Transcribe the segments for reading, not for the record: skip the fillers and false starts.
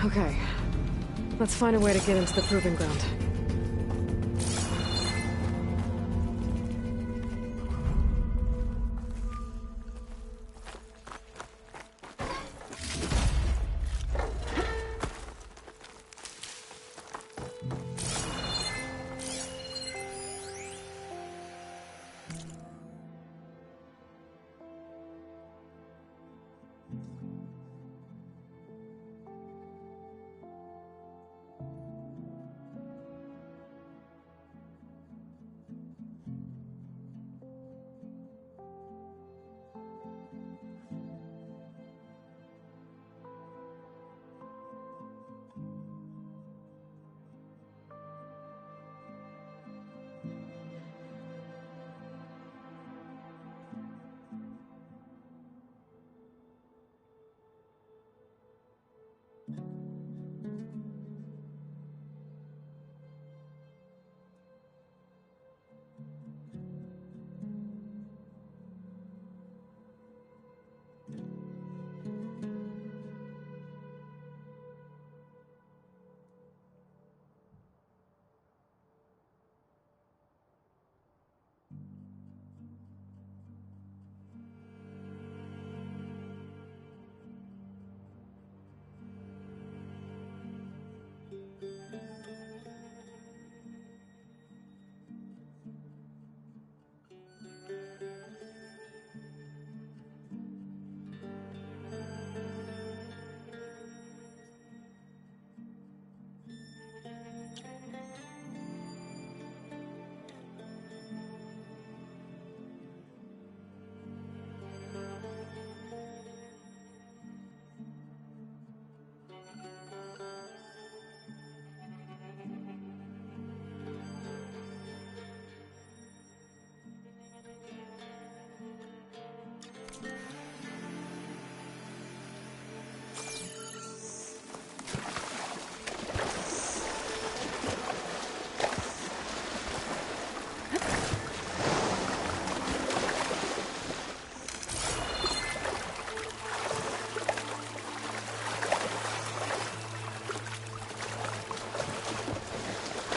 Okay. Let's find a way to get into the proving ground.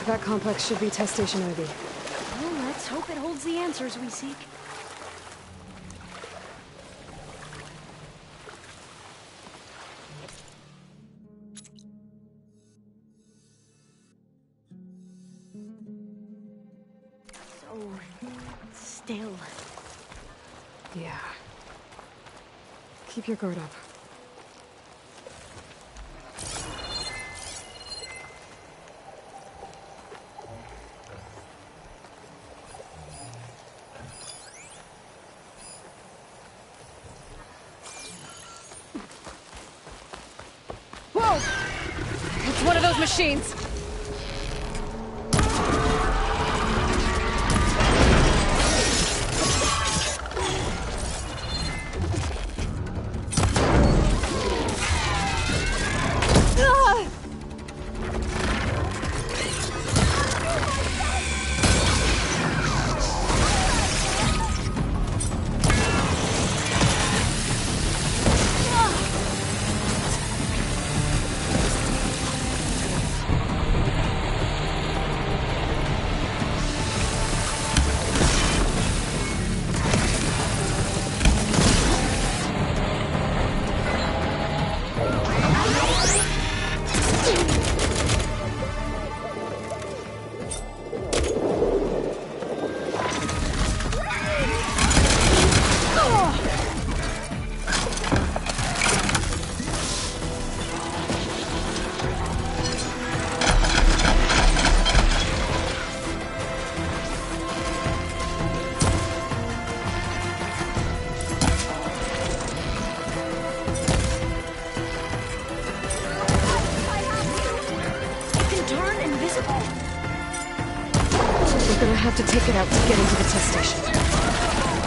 That complex should be test station Ivy. Well, let's hope it holds the answers we seek. So still. Yeah. Keep your guard up. It's one of those machines. We're gonna have to take it out to get into the test station.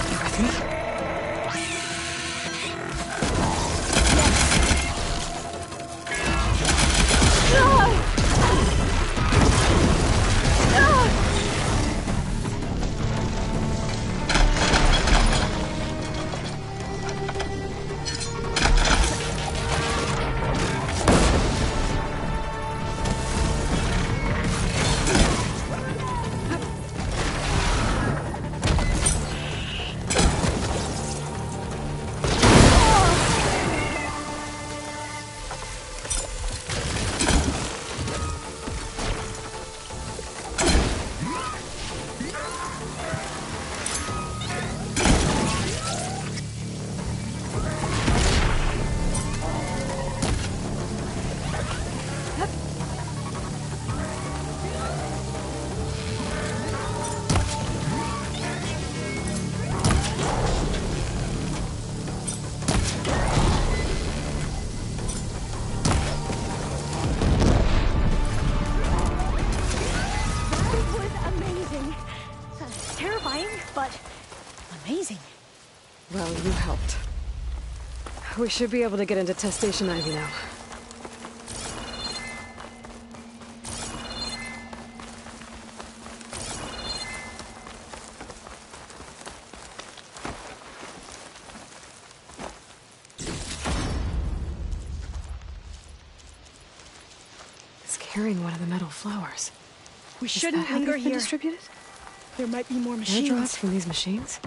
You with me? Well, you helped. We should be able to get into Test Station Ivy now. It's carrying one of the metal flowers. We Is shouldn't that how linger they've been here. distributed? There might be more Airdrops machines. from these machines?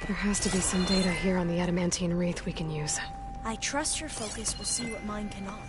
There has to be some data here on the adamantine wreath we can use. I trust your focus will see what mine cannot.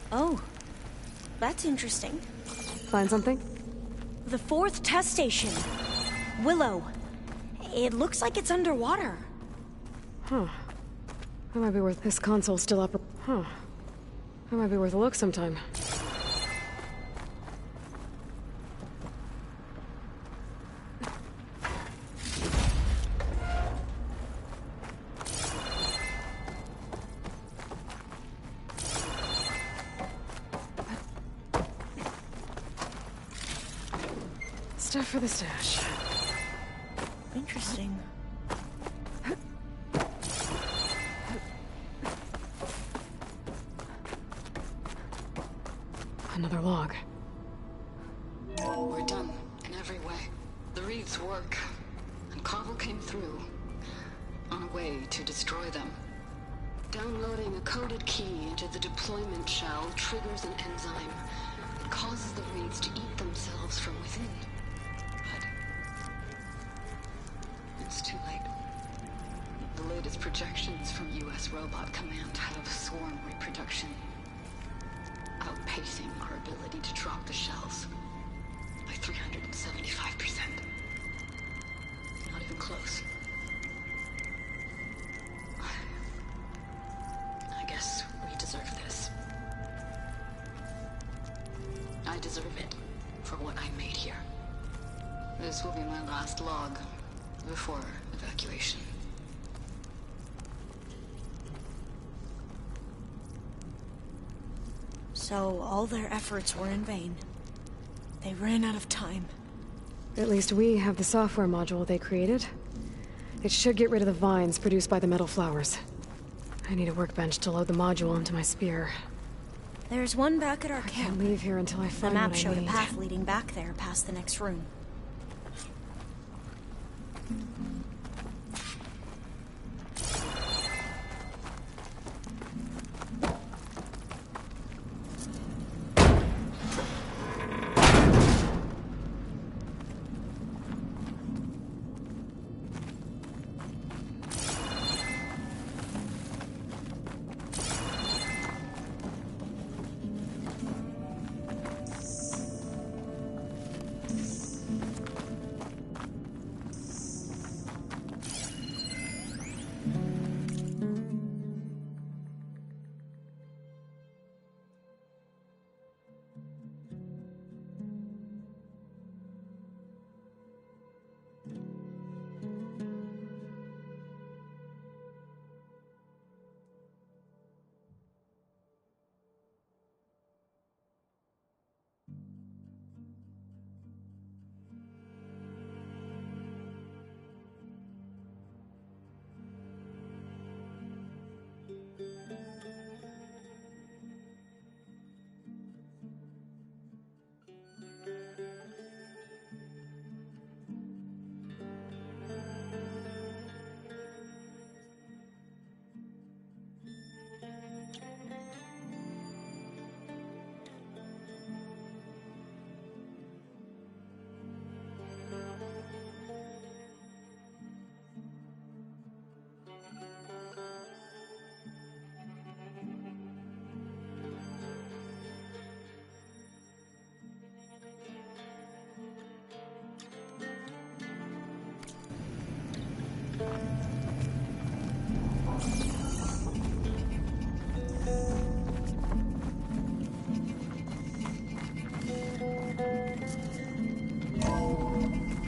Oh, that's interesting. Find something? The fourth test station. Willow. It looks like it's underwater. Huh. That might be worth this console still up. Huh. That might be worth a look sometime. Stuff for the stash. Interesting. Another log. We're done, in every way. The reeds work, and Carvel came through, on a way to destroy them. Downloading a coded key into the deployment shell triggers an enzyme that causes the reeds to eat themselves from within. But it's too late. The latest projections from U.S. Robot Command have swarm reproduction outpacing our ability to drop the shells by 375%. Not even close. I guess we deserve this. I deserve it for what I made here. This will be my last log before evacuation. So all their efforts were in vain. They ran out of time. At least we have the software module they created. It should get rid of the vines produced by the metal flowers. I need a workbench to load the module onto my spear. There's one back at our I camp. can't leave here until I The find map what I showed a need. path leading back there past the next room.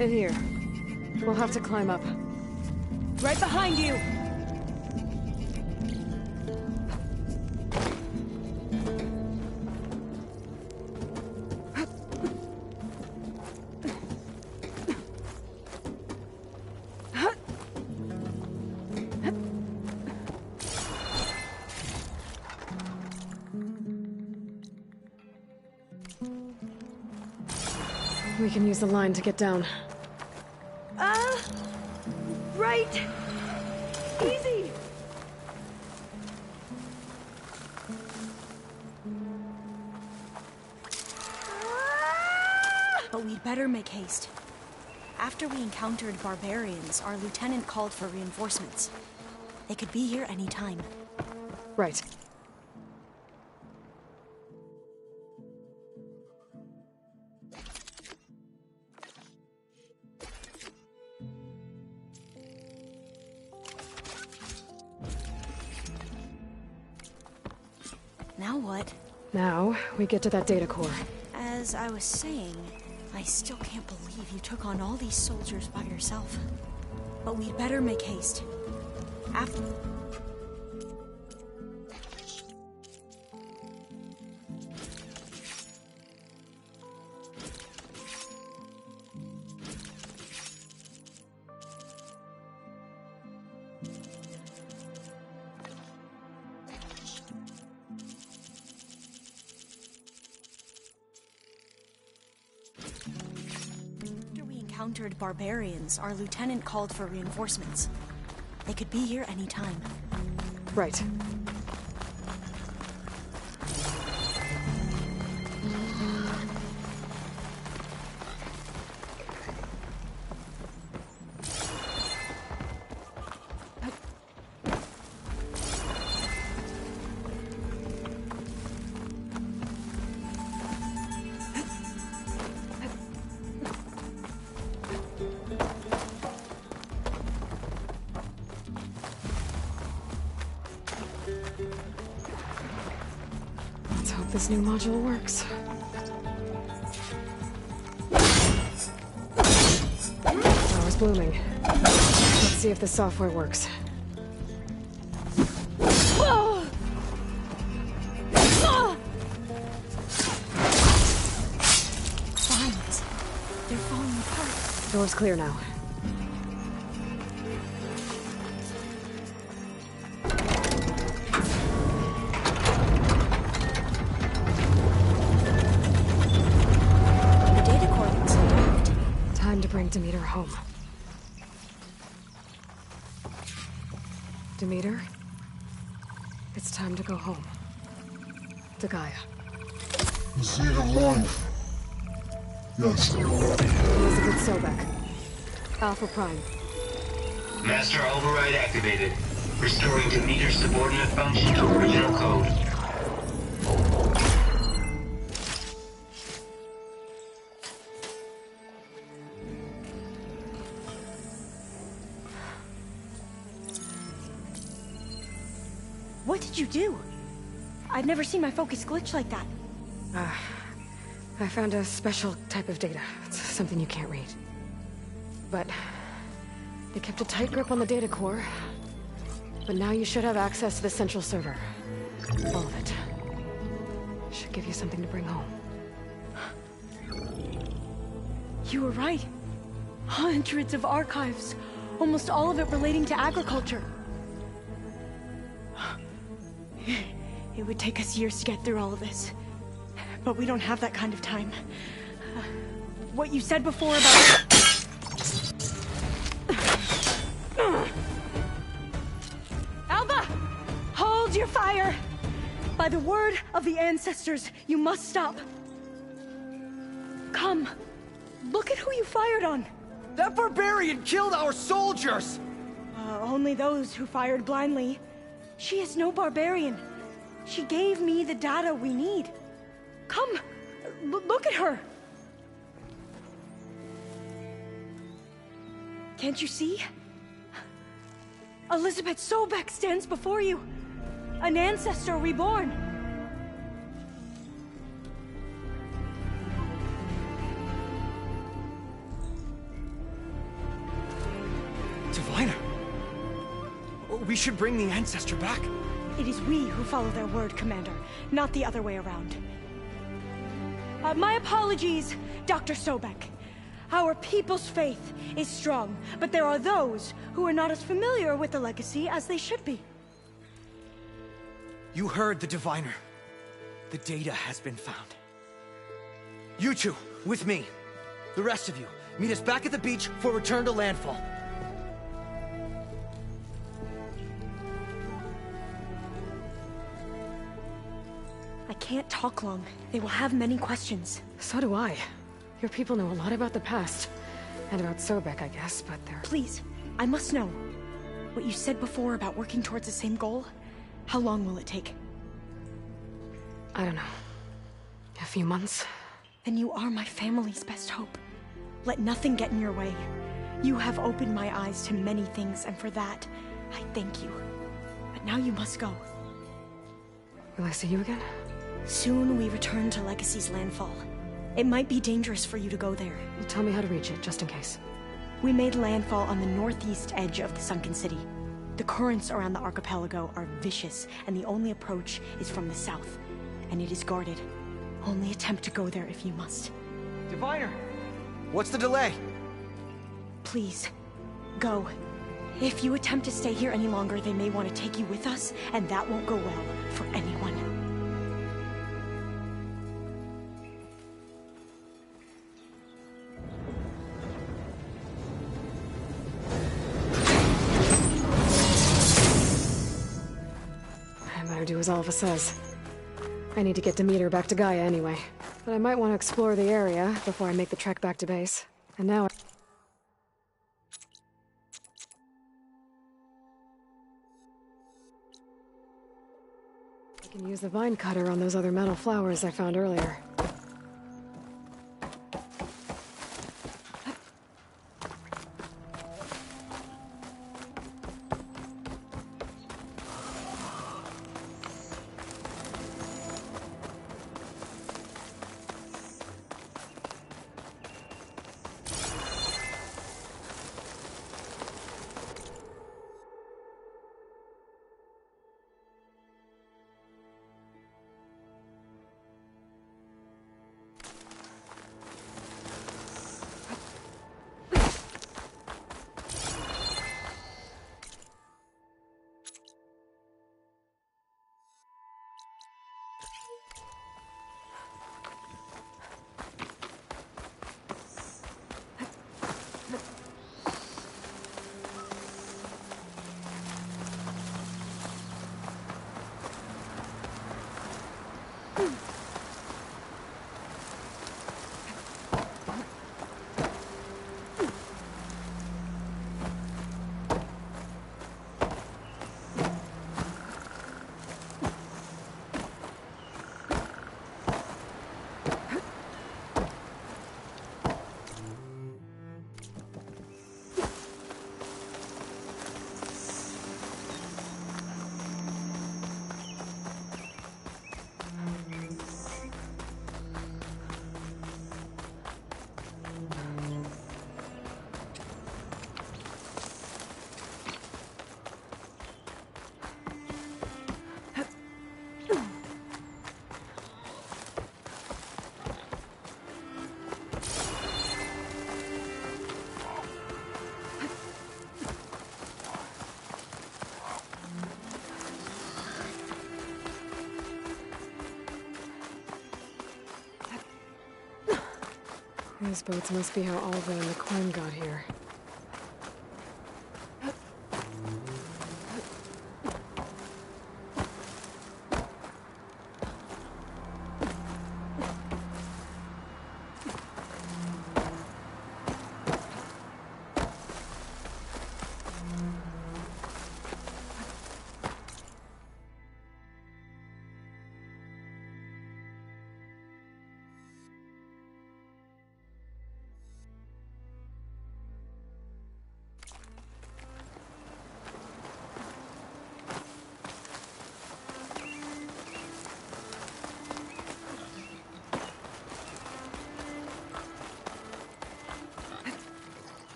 In here. We'll have to climb up. Right behind you! We can use the line to get down. Right! Easy! But we'd better make haste. After we encountered barbarians, our lieutenant called for reinforcements. They could be here any time. Right. Now what? Now, we get to that data core. As I was saying, I still can't believe you took on all these soldiers by yourself. But we'd better make haste. After... we encountered barbarians, our lieutenant called for reinforcements. They could be here any time. Right. Let's hope this new module works. Power's blooming. Let's see if the software works. Vines. They're falling apart. Door's clear now. The data core looks intact. Time to bring Demeter home. Demeter, it's time to go home. To Gaia. Is it alive? Yes. Elizabeth Sobek. Alpha Prime. Master override activated. Restoring Demeter's subordinate function to original code. What did you do? I've never seen my focus glitch like that. I found a special type of data. It's something you can't read. But they kept a tight grip on the data core. But now you should have access to the central server. All of it. Should give you something to bring home. You were right. Hundreds of archives. Almost all of it relating to agriculture. It would take us years to get through all of this. But we don't have that kind of time. What you said before about... Alba! Hold your fire! By the word of the ancestors, you must stop. Come. Look at who you fired on. That barbarian killed our soldiers! Only those who fired blindly. She is no barbarian. She gave me the data we need. Come, look at her. Can't you see? Elizabeth Sobek stands before you. An ancestor reborn. Diviner! We should bring the ancestor back. It is we who follow their word, Commander, not the other way around. My apologies, Dr. Sobek. Our people's faith is strong, but there are those who are not as familiar with the legacy as they should be. You heard the diviner. The data has been found. You two, with me. The rest of you, meet us back at the beach for return to landfall. I can't talk long. They will have many questions. So do I. Your people know a lot about the past. And about Sobek, I guess, but they're... Please, I must know. What you said before about working towards the same goal, how long will it take? I don't know. A few months? Then you are my family's best hope. Let nothing get in your way. You have opened my eyes to many things, and for that, I thank you. But now you must go. Will I see you again? Soon we return to Legacy's landfall. It might be dangerous for you to go there. Well, tell me how to reach it, just in case. We made landfall on the northeast edge of the sunken city. The currents around the archipelago are vicious, and the only approach is from the south. And it is guarded. Only attempt to go there if you must. Diviner! What's the delay? Please, go. If you attempt to stay here any longer, they may want to take you with us, and that won't go well for anyone. I better do as Alpha says. I need to get Demeter back to Gaia anyway. But I might want to explore the area before I make the trek back to base. And now I can use the vine cutter on those other metal flowers I found earlier. These boats must be how Alva and the Queen got here.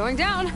Going down.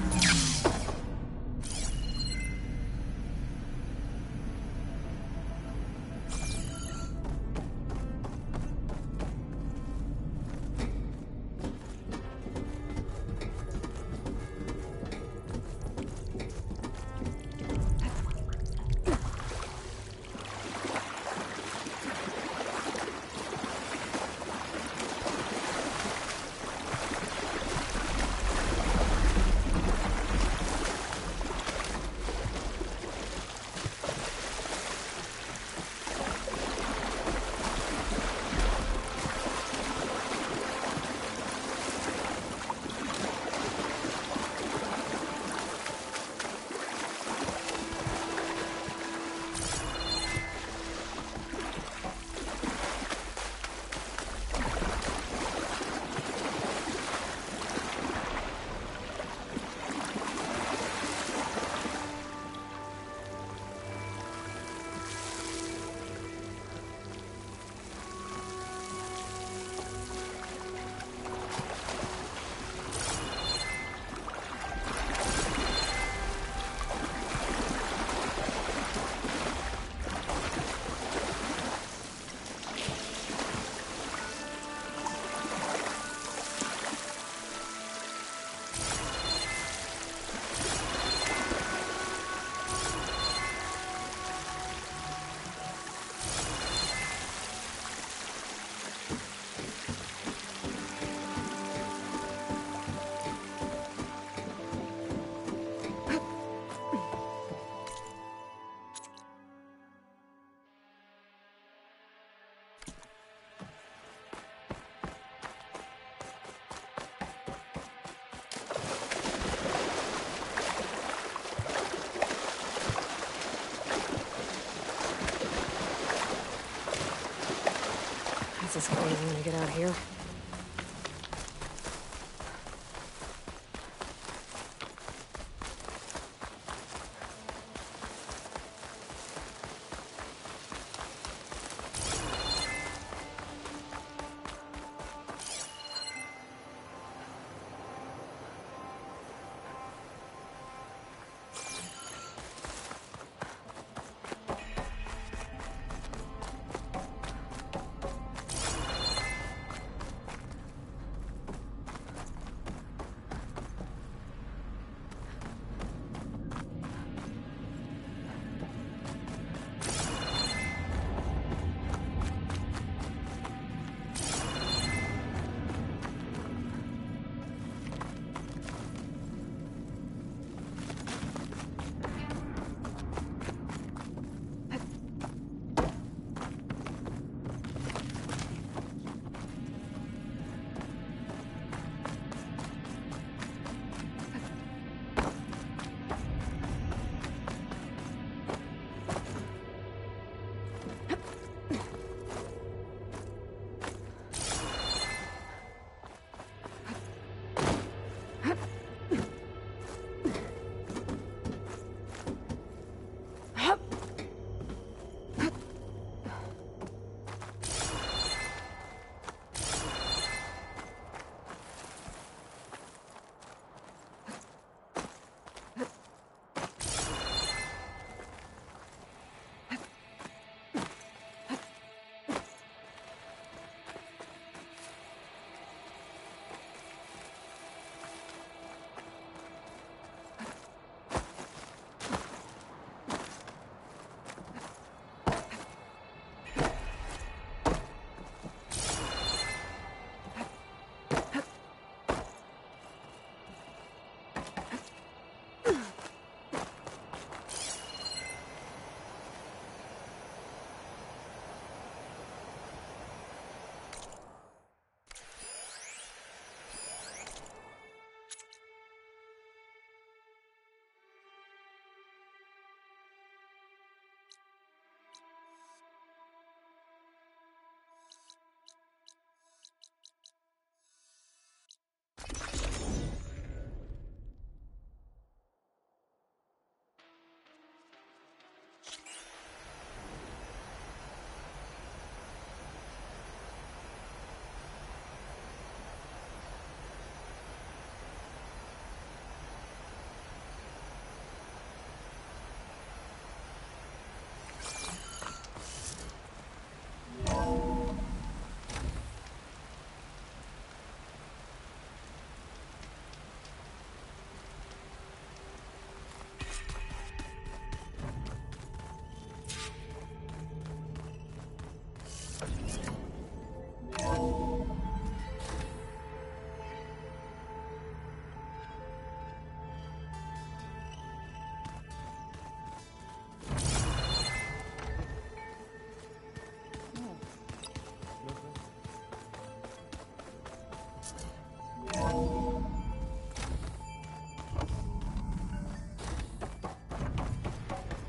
This is crazy when I get out here.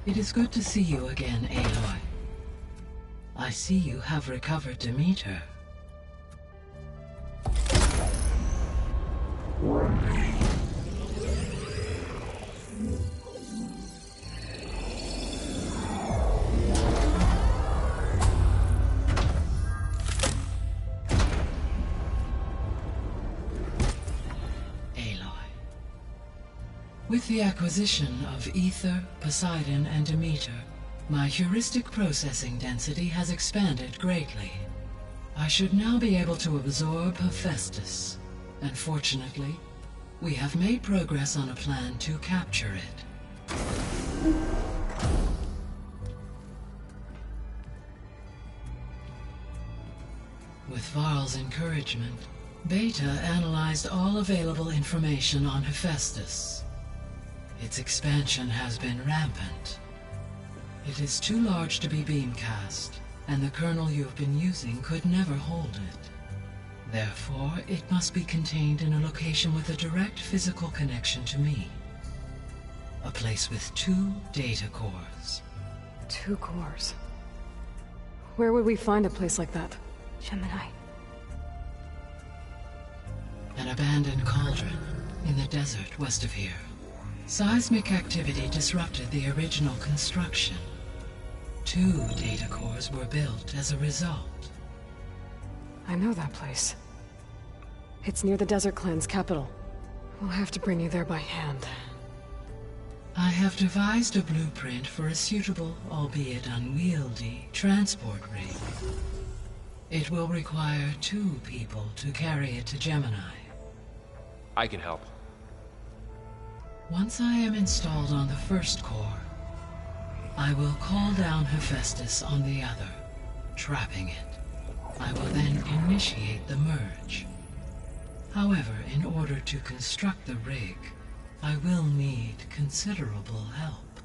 It is good to see you again, Aloy. I see you have recovered Demeter. With the acquisition of Ether, Poseidon, and Demeter, my heuristic processing density has expanded greatly. I should now be able to absorb Hephaestus, and fortunately, we have made progress on a plan to capture it. With Varl's encouragement, Beta analyzed all available information on Hephaestus. Its expansion has been rampant. It is too large to be beamcast, and the kernel you have been using could never hold it. Therefore, it must be contained in a location with a direct physical connection to me. A place with 2 data cores. 2 cores? Where would we find a place like that? Gemini. An abandoned cauldron in the desert west of here. Seismic activity disrupted the original construction. 2 data cores were built as a result. I know that place. It's near the Desert Clan's capital. We'll have to bring you there by hand. I have devised a blueprint for a suitable, albeit unwieldy, transport rig. It will require 2 people to carry it to Gemini. I can help. Once I am installed on the first core, I will call down Hephaestus on the other, trapping it. I will then initiate the merge. However, in order to construct the rig, I will need considerable help.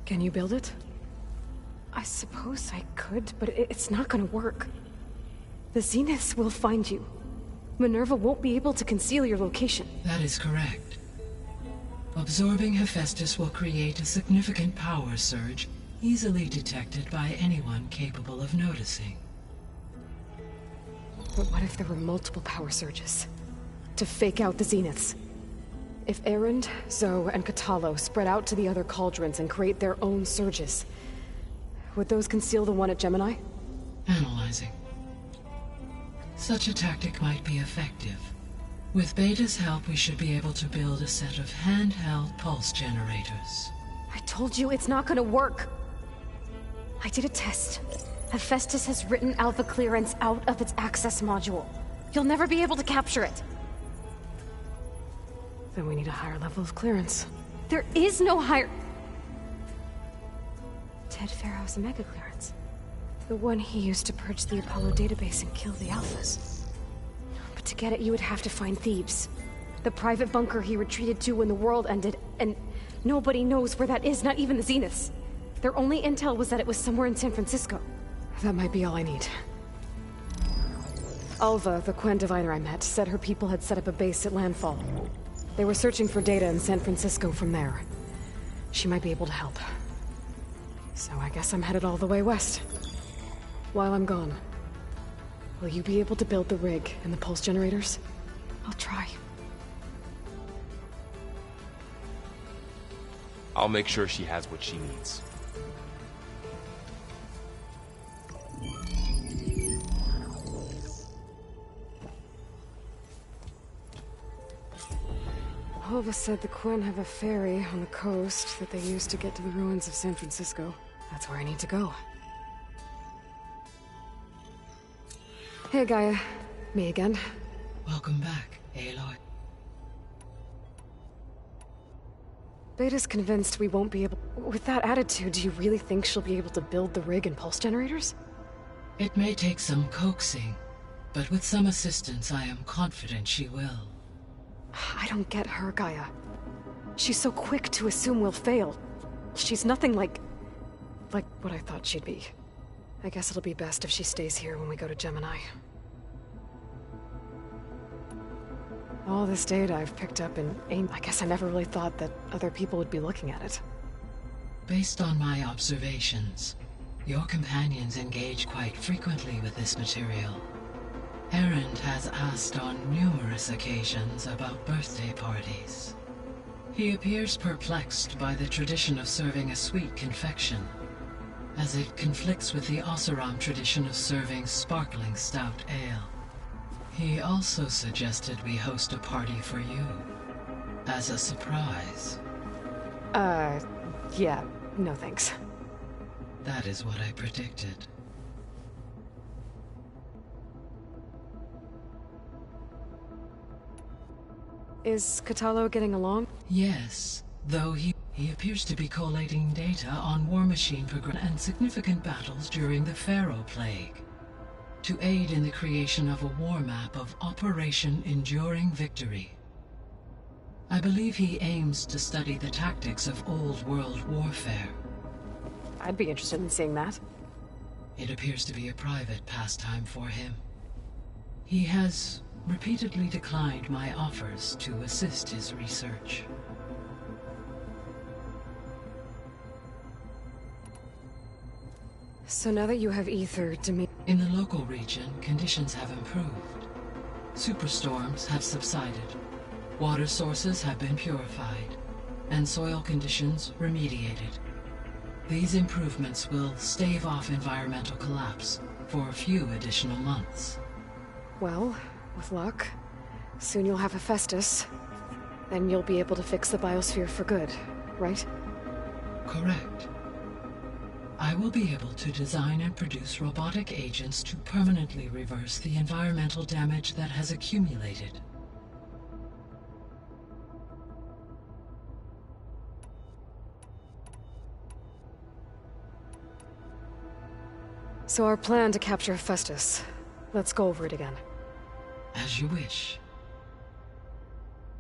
Can you build it? I suppose I could, but it's not gonna work. The Zeniths will find you. Minerva won't be able to conceal your location. That is correct. Absorbing Hephaestus will create a significant power surge, easily detected by anyone capable of noticing. But what if there were multiple power surges? To fake out the Zeniths? If Erend, Zoe, and Katalo spread out to the other cauldrons and create their own surges, would those conceal the one at Gemini? Analyzing. Such a tactic might be effective. With Beta's help, we should be able to build a set of handheld pulse generators. I told you it's not gonna work! I did a test. Hephaestus has written Alpha clearance out of its access module. You'll never be able to capture it. Then we need a higher level of clearance. There is no higher... Ted Pharaoh's Mega clearance. The one he used to purge the Apollo database and kill the Alphas. But to get it, you would have to find Thebes. The private bunker he retreated to when the world ended, and nobody knows where that is, not even the Zeniths. Their only intel was that it was somewhere in San Francisco. That might be all I need. Alva, the Quen diviner I met, said her people had set up a base at Landfall. They were searching for data in San Francisco from there. She might be able to help. So I guess I'm headed all the way west. While I'm gone, will you be able to build the rig and the pulse generators? I'll try. I'll make sure she has what she needs. Alva said the Quen have a ferry on the coast that they use to get to the ruins of San Francisco. That's where I need to go. Hey, Gaia. Me again. Welcome back, Aloy. Beta's convinced we won't be able... With that attitude, do you really think she'll be able to build the rig and pulse generators? It may take some coaxing, but with some assistance, I am confident she will. I don't get her, Gaia. She's so quick to assume we'll fail. She's nothing like what I thought she'd be. I guess it'll be best if she stays here when we go to Gemini. All this data I've picked up in AIM, I guess I never really thought that other people would be looking at it. Based on my observations, your companions engage quite frequently with this material. Erend has asked on numerous occasions about birthday parties. He appears perplexed by the tradition of serving a sweet confection, as it conflicts with the Oseram tradition of serving sparkling stout ale. He also suggested we host a party for you, as a surprise. Yeah, no thanks. That is what I predicted. Is Katalo getting along? Yes, though he appears to be collating data on War Machine progress and significant battles during the Pharaoh Plague, to aid in the creation of a war map of Operation Enduring Victory. I believe he aims to study the tactics of Old World warfare. I'd be interested in seeing that. It appears to be a private pastime for him. He has repeatedly declined my offers to assist his research. So now that you have ether to me... In the local region, conditions have improved. Superstorms have subsided. Water sources have been purified, and soil conditions remediated. These improvements will stave off environmental collapse for a few additional months. Well, with luck, soon you'll have Hephaestus. Then you'll be able to fix the biosphere for good, right? Correct. I will be able to design and produce robotic agents to permanently reverse the environmental damage that has accumulated. So our plan to capture Hephaestus. Let's go over it again. As you wish.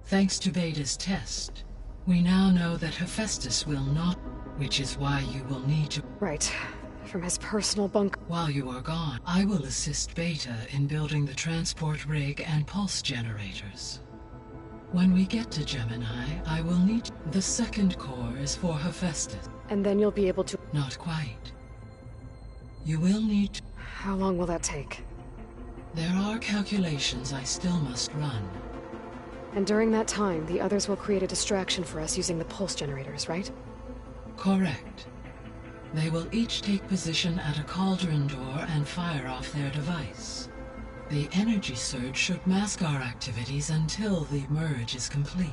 Thanks to Beta's test, we now know that Hephaestus will not, which is why you will need to... Right. From his personal bunker. While you are gone, I will assist Beta in building the transport rig and pulse generators. When we get to Gemini, I will need... The second core is for Hephaestus. And then you'll be able to... Not quite. You will need to... How long will that take? There are calculations I still must run. And during that time, the others will create a distraction for us using the pulse generators, right? Correct. They will each take position at a cauldron door and fire off their device. The energy surge should mask our activities until the merge is complete.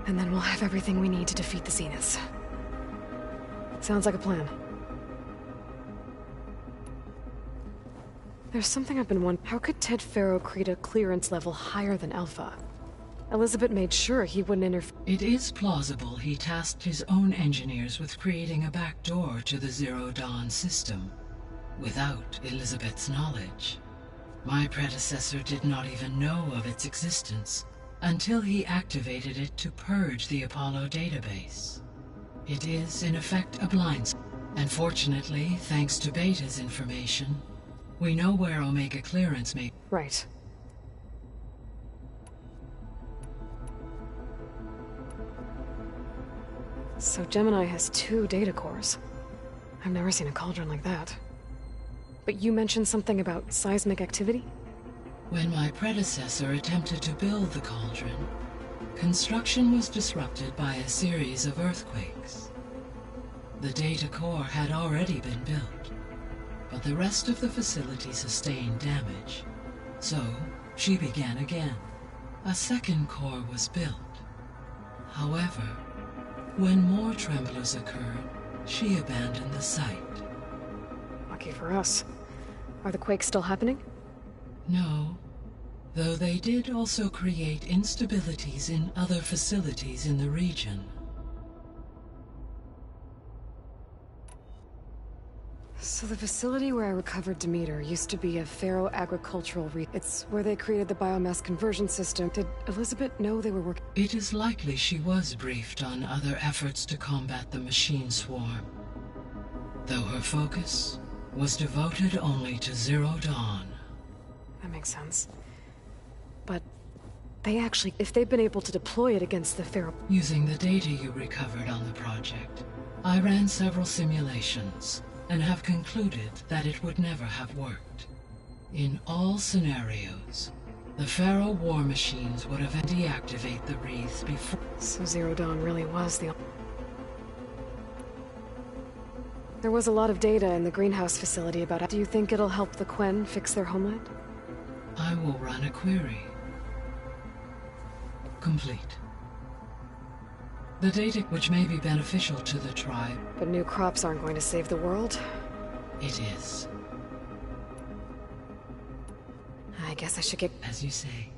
And then we'll have everything we need to defeat the Zeniths. Sounds like a plan. There's something I've been wondering. How could Ted Faro create a clearance level higher than Alpha? Elizabeth made sure he wouldn't interfere. It is plausible he tasked his own engineers with creating a back door to the Zero Dawn system, without Elizabeth's knowledge. My predecessor did not even know of its existence until he activated it to purge the Apollo database. It is, in effect, a blind spot. And fortunately, thanks to Beta's information, we know where Omega clearance may... Right. So Gemini has 2 data cores. I've never seen a cauldron like that. But you mentioned something about seismic activity? When my predecessor attempted to build the cauldron, construction was disrupted by a series of earthquakes. The data core had already been built, but the rest of the facility sustained damage. So, she began again. A second core was built. However, when more tremblers occurred, she abandoned the site. Lucky for us. Are the quakes still happening? No, though they did also create instabilities in other facilities in the region. So the facility where I recovered Demeter used to be a Pharaoh agricultural It's where they created the biomass conversion system. Did Elizabeth know they were working? It is likely she was briefed on other efforts to combat the machine swarm, though her focus was devoted only to Zero Dawn. That makes sense. But they actually, if they've been able to deploy it against the Pharaoh... Using the data you recovered on the project, I ran several simulations, and have concluded that it would never have worked. In all scenarios, the Pharaoh war machines would have deactivate the wreaths before... So Zero Dawn really was the... There was a lot of data in the greenhouse facility about... Do you think it'll help the Quen fix their homeland? I will run a query. Complete. The data which may be beneficial to the tribe... But new crops aren't going to save the world. It is. I guess I should get... As you say.